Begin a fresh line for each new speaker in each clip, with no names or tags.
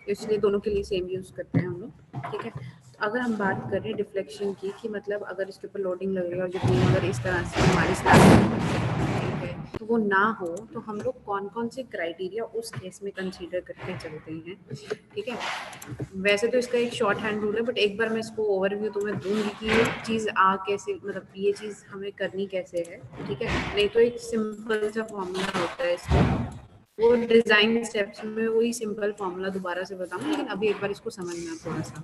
इसलिए दोनों के लिए सेम यूज़ करते हैं हम लोग, ठीक है। तो अगर हम बात करें डिफ्लेक्शन की कि मतलब अगर इसके ऊपर लोडिंग लगेगा और जो बीम अगर इस तरह से हमारी स्लैब है तो वो ना हो, तो हम लोग कौन कौन से क्राइटेरिया उस केस में कंसीडर करके चलते हैं, ठीक है। वैसे तो इसका एक शॉर्ट हैंड रूल है, बट एक बार मैं इसको ओवरव्यू तुम्हें दूंगी कि ये चीज़ कैसे, मतलब ये चीज़ हमें करनी कैसे है, ठीक है। नहीं तो एक सिंपल सा फॉर्मूला होता है इसका, वो डिज़ाइन स्टेप्स में वही सिंपल फॉर्मूला दोबारा से बताऊँ, लेकिन अभी एक बार इसको समझना थोड़ा सा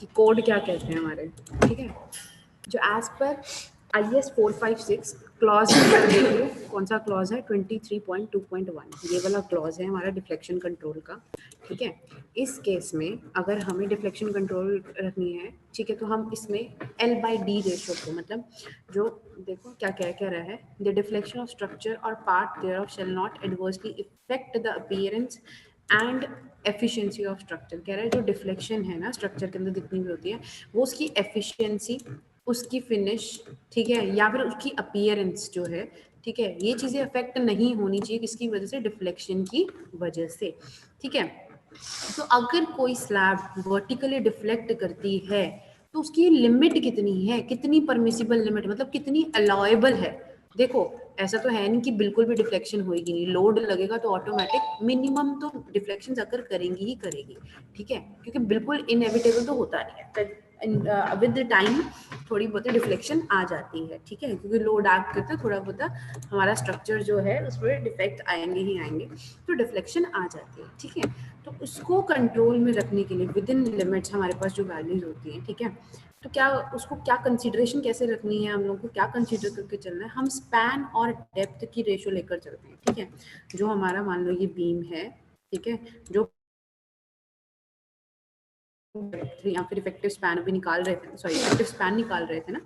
कि कोड क्या कहते हैं हमारे, ठीक है। जो एज पर IS 456 क्लॉज देखिए कौन सा क्लॉज है, 23.2.1 ये वाला क्लॉज है हमारा डिफ्लेक्शन कंट्रोल का, ठीक है। इस केस में अगर हमें डिफ्लेक्शन कंट्रोल रखनी है, ठीक है, तो हम इसमें L/D रेशो को, मतलब जो देखो क्या क्या कह रहा है, द डिफ्लेक्शन ऑफ स्ट्रक्चर और part thereof shall not adversely affect the appearance and efficiency of structure. कह रहा है जो डिफ्लेक्शन है ना स्ट्रक्चर के अंदर जितनी भी होती है, वो उसकी एफिशिएंसी, उसकी फिनिश, ठीक है, या फिर उसकी अपीयरेंस जो है, ठीक है, ये चीज़ें अफेक्ट नहीं होनी चाहिए, किसकी वजह से, डिफ्लेक्शन की वजह से, ठीक है। तो अगर कोई स्लैब वर्टिकली डिफ्लेक्ट करती है तो उसकी लिमिट कितनी है, कितनी परमिसिबल लिमिट, मतलब कितनी अलाउएबल है। देखो ऐसा तो है नहीं कि बिल्कुल भी डिफ्लेक्शन होएगी नहीं, लोड लगेगा तो ऑटोमेटिक मिनिमम तो डिफ्लेक्शन अगर करेंगी ही करेगी, ठीक है, क्योंकि बिल्कुल इनएविटेबल तो होता नहीं है, विद टाइम थोड़ी बहुत डिफ्लेक्शन आ जाती है, ठीक है, क्योंकि लोड एक्ट करते थोड़ा बहुत हमारा स्ट्रक्चर जो है उस पर डिफेक्ट आएंगे ही आएंगे, तो डिफ्लेक्शन आ जाती है, ठीक है। तो उसको कंट्रोल में रखने के लिए विद इन लिमिट्स हमारे पास जो वैल्यूज होती हैं, ठीक है, तो क्या उसको क्या कंसीडरेशन कैसे रखनी है, हम लोग को क्या कंसीडर करके चलना है, हम स्पैन और डेप्थ की रेशो लेकर चलते हैं, ठीक है। जो हमारा मान लो ये बीम है, ठीक है, जो या फिर इफेक्टिव स्पैन भी निकाल रहे थे, सॉरी इफेक्टिव स्पैन निकाल रहे थे ना,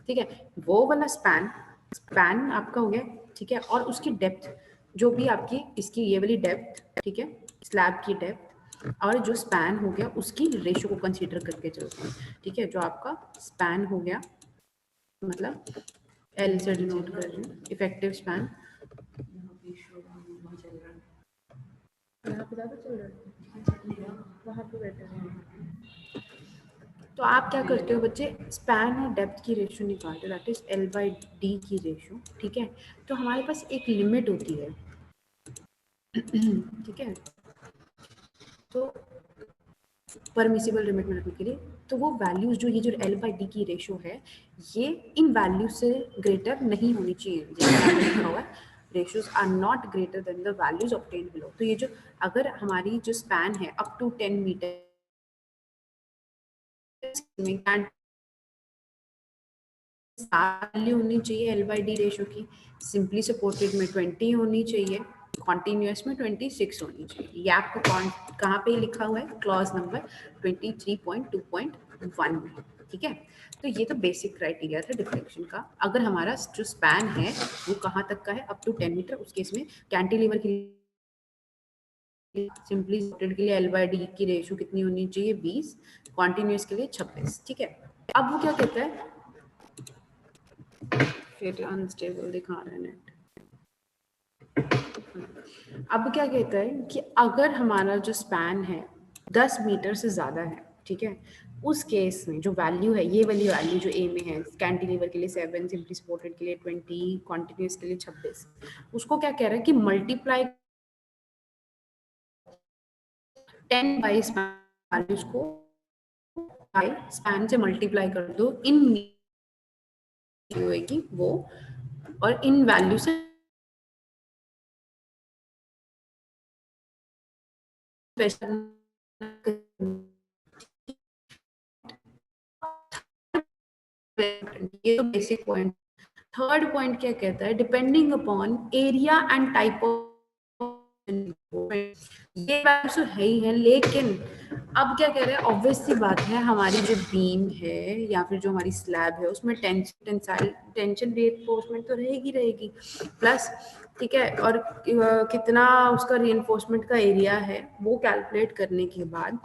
ठीक है, वो वाला स्पैन स्पैन आपका हो गया, ठीक है, और उसकी डेप्थ जो भी आपकी इसकी ये वाली डेप्थ, ठीक है, स्लैब की डेप्थ और जो स्पैन हो गया उसकी रेशो को कंसीडर करके चलते हैं, ठीक है। जो आपका स्पैन हो गया, मतलब L से डिनोट कर रही हूँ इफेक्टिव स्पैन, यहाँ पे ज़्यादा चल रहा है, वहाँ पे बैठे हैं। तो आप क्या करते हो बच्चे, स्पैन और डेप्थ की रेशो निकालते हो, दैट इज L/D की रेशो, ठीक है। तो हमारे पास एक लिमिट होती है, ठीक है, तो परमिसिबल लिमिट में रखने के लिए, तो वो वैल्यूज जो ये जो L/D की रेशो है, ये इन वैल्यू से ग्रेटर नहीं होनी चाहिए, जैसे लिखा हुआ है ratios are not greater than the values obtained below। तो ये जो अगर हमारी जो स्पैन है अप टू 10 मीटर में वैल्यू होनी चाहिए L/D रेशो की, सिंपली सपोर्टेड में 20 होनी चाहिए, कॉन्टिन्यूस में 26 होनी चाहिए। ये आपको कहाँ पे लिखा हुआ है, क्लॉज नंबर 23.2.1 में, ठीक है। तो ये तो बेसिक क्राइटेरिया था डिफ्लेक्शन का। अगर हमारा जो स्पैन है वो कहाँ तक का है, अप टू 10 मीटर, उस केस में कैंटिलीवर की सिंपली सपोर्टेड के लिए L/D की रेशो कितनी होनी चाहिए, 20, कॉन्टिन्यूस के लिए 26, ठीक है। अब वो क्या कहता है, फिर अनस्टेबल दिखा रहा है नेट। अब क्या कहता है कि अगर हमारा जो स्पैन है 10 मीटर से ज़्यादा है, ठीक है, उस केस में जो वैल्यू है, ये वाली वैल्यू जो ए में है, कैंटिलीवर के लिए 7, सिंपली सपोर्टेड के लिए 20, कॉन्टिन्यूस के लिए 26, उसको क्या कह रहा है कि मल्टीप्लाई 10 बाई वैल्यूज को बाई स्पैन से मल्टीप्लाई कर दो, इन होएगी वो, और इन वैल्यू से ये तो बेसिक पॉइंट। थर्ड पॉइंट क्या कहता है, depending upon area and type of, ये वैल्यू तो है ही है, लेकिन अब क्या कह रहे हैं, ऑब्वियस सी बात है हमारी जो बीम है या फिर जो हमारी स्लैब है उसमें टेंशन रीइंफोर्समेंट तो रहेगी रहेगी, प्लस ठीक है, और कितना उसका रीइंफोर्समेंट का एरिया है वो कैलकुलेट करने के बाद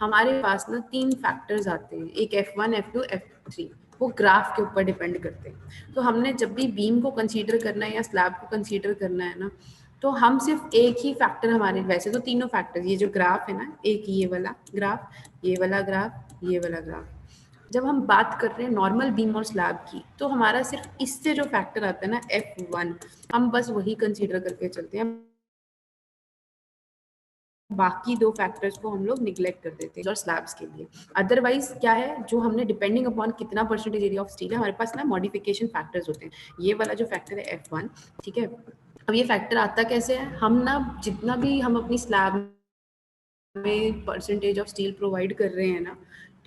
हमारे पास ना 3 फैक्टर्स आते हैं, एक F1, F2, F3, वो ग्राफ के ऊपर डिपेंड करते हैं। तो हमने जब भी बीम को कंसीडर करना है या स्लैब को कंसीडर करना है ना, तो हम सिर्फ एक ही फैक्टर हमारे, वैसे तो तीनों फैक्टर, ये जो ग्राफ है ना, एक ये वाला ग्राफ, ये वाला ग्राफ, ये वाला ग्राफ, जब हम बात कर रहे हैं नॉर्मल बीम और स्लैब की, तो हमारा सिर्फ इससे जो फैक्टर आता है ना F1, हम बस वही कंसीडर करके चलते हैं, बाकी दो फैक्टर्स को हम लोग निग्लेक्ट कर देते हैं और स्लैब्स के लिए। अदरवाइज क्या है, जो हमने डिपेंडिंग अपॉन कितना परसेंटेज एरिया ऑफ स्टील है, हमारे पास ना मॉडिफिकेशन फैक्टर्स होते हैं। ये वाला जो फैक्टर है F1, ठीक है, अब ये फैक्टर आता कैसे है, हम ना जितना भी हम अपनी स्लैब में परसेंटेज ऑफ स्टील प्रोवाइड कर रहे हैं ना,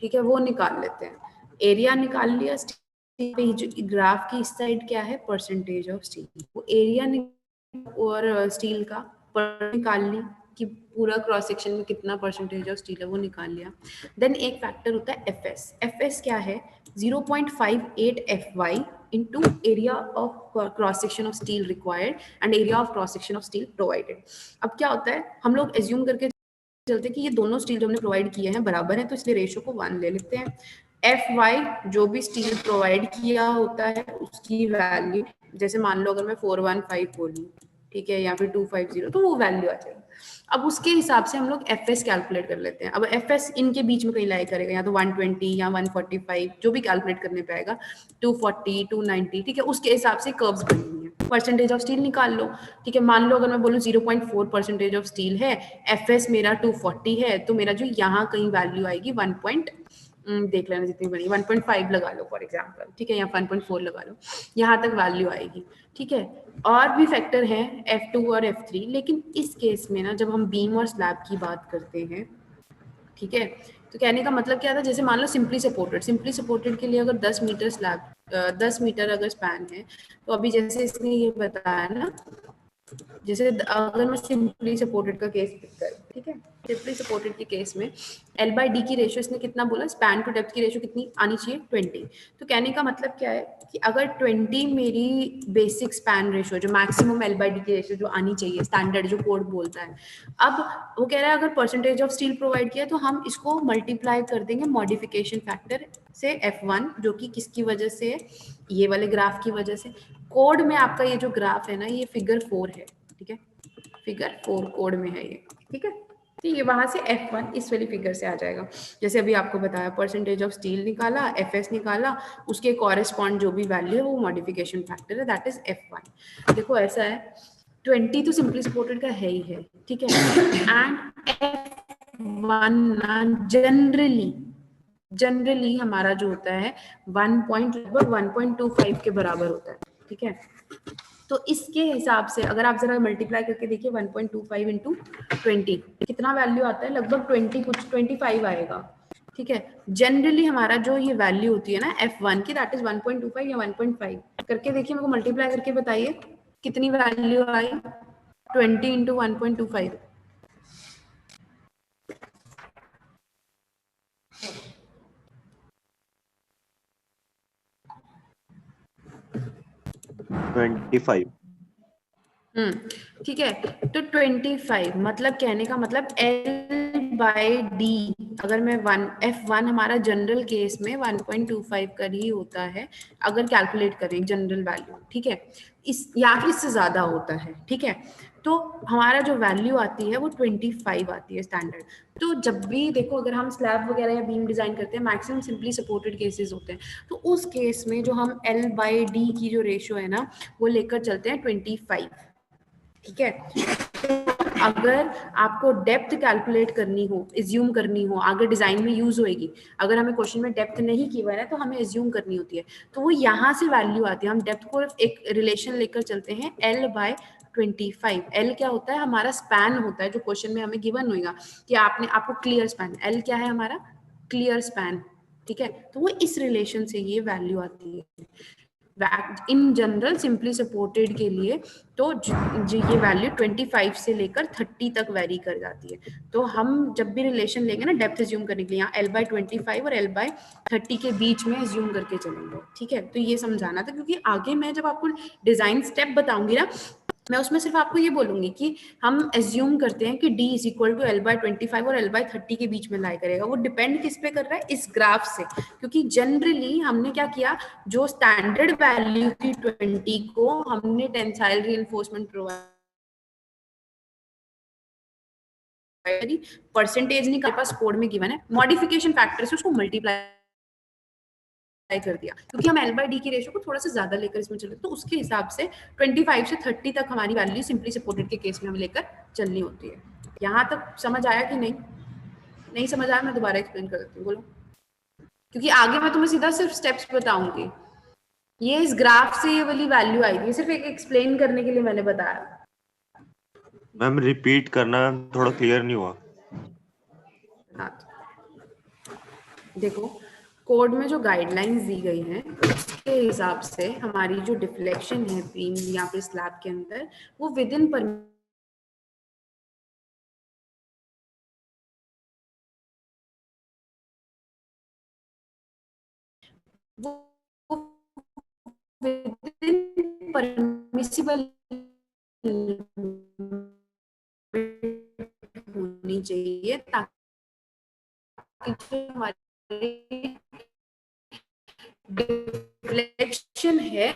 ठीक है, वो निकाल लेते हैं। एरिया निकाल लिया स्टील पे, जो ग्राफ की इस साइड क्या है, परसेंटेज ऑफ स्टील, वो एरिया और स्टील का निकाल ली कि पूरा क्रॉस सेक्शन में कितना परसेंटेज ऑफ स्टील है, वो निकाल लिया। देन एक फैक्टर होता है एफएस। एफएस क्या है, 0.58 FY into area of cross section of steel required and area of cross section of steel provided। अब क्या होता है, हम लोग एज्यूम करके चलते हैं कि ये दोनों स्टील जो हमने प्रोवाइड किए हैं बराबर हैं, तो इसलिए रेशियो को 1 ले लेते हैं। FY जो भी स्टील प्रोवाइड किया होता है उसकी वैल्यू, जैसे मान लो अगर मैं 415 बोलूँ, ठीक है, या फिर 250, तो वो वैल्यू आ जाएगी। अब उसके हिसाब से हम लोग FS कैलकुलेट कर लेते हैं। अब FS इनके बीच में कहीं लाई करेगा, या तो 120 या 145, जो भी कैलकुलेट करने पे आएगा, 240, 290, ठीक है, उसके हिसाब से कर्व्स बनेंगे। परसेंटेज ऑफ स्टील निकाल लो, ठीक है, मान लो अगर मैं बोलूँ 0.4 परसेंटेज ऑफ स्टील है, FS मेरा 240 है, तो मेरा जो यहाँ कहीं वैल्यू आएगी 1 देख लेना जितनी बनी, 1.5 लगा लो फॉर एग्जाम्पल, ठीक है, या 1.4 लगा लो, यहाँ तक वैल्यू आएगी, ठीक है। और भी फैक्टर हैं F2 और F3, लेकिन इस केस में ना जब हम बीम और स्लैब की बात करते हैं, ठीक है, तो कहने का मतलब क्या था, जैसे मान लो सिंपली सपोर्टेड के लिए अगर 10 मीटर स्लैब, 10 मीटर अगर स्पैन है, तो अभी जैसे इसने ये बताया ना, जैसे अगर मैं सिंपली सपोर्टेड का केस पिक करूं, ठीक है, सिंपली सपोर्टेड के केस में L/D की रेशियो इसने कितना बोला, स्पैन टू डेप्थ की रेशियो कितनी आनी चाहिए, 20। तो कहने का मतलब क्या है कि अगर 20 मेरी बेसिक स्पैन रेशियो, जो मैक्सिमम L/D की रेशियो जो आनी चाहिए, स्टैंडर्ड जो कोड बोलता है, अब वो कह रहा है अगर परसेंटेज ऑफ स्टील प्रोवाइड किया तो हम इसको मल्टीप्लाई कर देंगे मॉडिफिकेशन फैक्टर से F1, जो कि किसकी वजह से, ये वाले ग्राफ की वजह से। कोड में आपका ये जो ग्राफ है ना, ये फिगर 4 है, ठीक है, फिगर 4 कोड में है ये, ठीक है, तो ये वहां से F1 इस वाली फिगर से आ जाएगा। जैसे अभी आपको बताया, परसेंटेज ऑफ स्टील निकाला, FS निकाला, उसके कॉरेस्पॉन्ड जो भी वैल्यू है वो मॉडिफिकेशन फैक्टर है, दैट इज F1। देखो ऐसा है, 20 तो सिंपली सपोर्टेड का है ही है, ठीक है, एंड F1 जनरली हमारा जो होता है 1.25 के बराबर होता है, ठीक है। तो इसके हिसाब से अगर आप जरा मल्टीप्लाई करके देखिए 1.25 इंटू 20 कितना वैल्यू आता है, लगभग 20 कुछ 25 आएगा, ठीक है। जनरली हमारा जो ये वैल्यू होती है ना F1 की, दैट इज 1.25 या 1.5 करके देखिए, मेरे को मल्टीप्लाई करके बताइए कितनी वैल्यू आई, 20 इंटू 1.25,
25।
ठीक है, तो 25 मतलब कहने का मतलब L/D, अगर मैं F1 हमारा जनरल केस में 1.25 का ही होता है, अगर कैलकुलेट करें जनरल वैल्यू, ठीक है, इस या फिर इससे ज्यादा होता है, ठीक है, तो हमारा जो वैल्यू आती है वो 25 आती है स्टैंडर्ड। तो जब भी देखो, अगर हम स्लैब वगैरह या बीम डिजाइन करते हैं, मैक्सिमम सिंपली सपोर्टेड केसेस होते हैं, तो उस केस में जो हम L/D की जो रेशियो है ना, वो लेकर चलते हैं 25, ठीक है। तो अगर आपको डेप्थ कैलकुलेट करनी हो, एज्यूम करनी हो, आगे डिजाइन में यूज होएगी, अगर हमें क्वेश्चन में डेप्थ नहीं की हुआ है तो हमें एज्यूम करनी होती है, तो वो यहाँ से वैल्यू आती है। हम डेप्थ को एक रिलेशन लेकर चलते हैं L/25। L क्या होता है, हमारा स्पैन होता है, जो क्वेश्चन में हमें गिवन होगा कि आपको क्लियर स्पैन, L क्या है हमारा, क्लियर स्पैन, ठीक है, तो वो इस रिलेशन से ये वैल्यू आती है। इन जनरल सिंपली सपोर्टेड के लिए तो ये वैल्यू 25 से लेकर 30 तक वेरी कर जाती है। तो हम जब भी रिलेशन लेंगे ना डेप्थ एज्यूम करने के लिए, यहाँ L/25 और L/30 के बीच में एज्यूम करके चलेंगे, ठीक है। तो ये समझाना था, क्योंकि आगे मैं जब आपको डिजाइन स्टेप बताऊंगी ना, मैं उसमें सिर्फ आपको ये बोलूंगी कि हम एज्यूम करते हैं कि D is equal to L/25 और L/30 के बीच में लाई करेगा। वो डिपेंड किस पे कर रहा है, इस ग्राफ से, क्योंकि जनरली हमने क्या किया, जो स्टैंडर्ड वैल्यू थी 20 को हमने टेंसाइल रीइंफोर्समेंट प्रोवाइड परसेंटेज नहीं हमारे पास कोड में गिवन है, मॉडिफिकेशन फैक्टर से उसको मल्टीप्लाई कर दिया, क्योंकि हम L by D की रेशियो को थोड़ा सा ज्यादा लेकर इसमें चले, तो उसके हिसाब से 25 से 30 तक हमारी वैल्यू सिंपली सपोर्टेड के केस में हमें लेकर चलनी होती है। यहाँ तक समझ आया कि नहीं? नहीं समझ आया, मैं दोबारा एक्सप्लेन कर देती हूँ, बोलो, क्योंकि आगे मैं तुम्हें सीधा सिर्फ स्टेप्स बताऊंगी। ये इस ग्राफ से ये वाली वैल्यू आई थी, सिर्फ एक एक्सप्लेन करने के लिए मैंने बताया।
मैम रिपीट करना, थोड़ा क्लियर नहीं हुआ।
देखो, कोड में जो गाइडलाइंस दी गई हैं उसके हिसाब से हमारी जो डिफ्लेक्शन है बीम या फिर स्लैब के अंदर, वो विद इन परमिसिबल होनी चाहिए, ताकि जो हमारी डिफ्लेक्शन है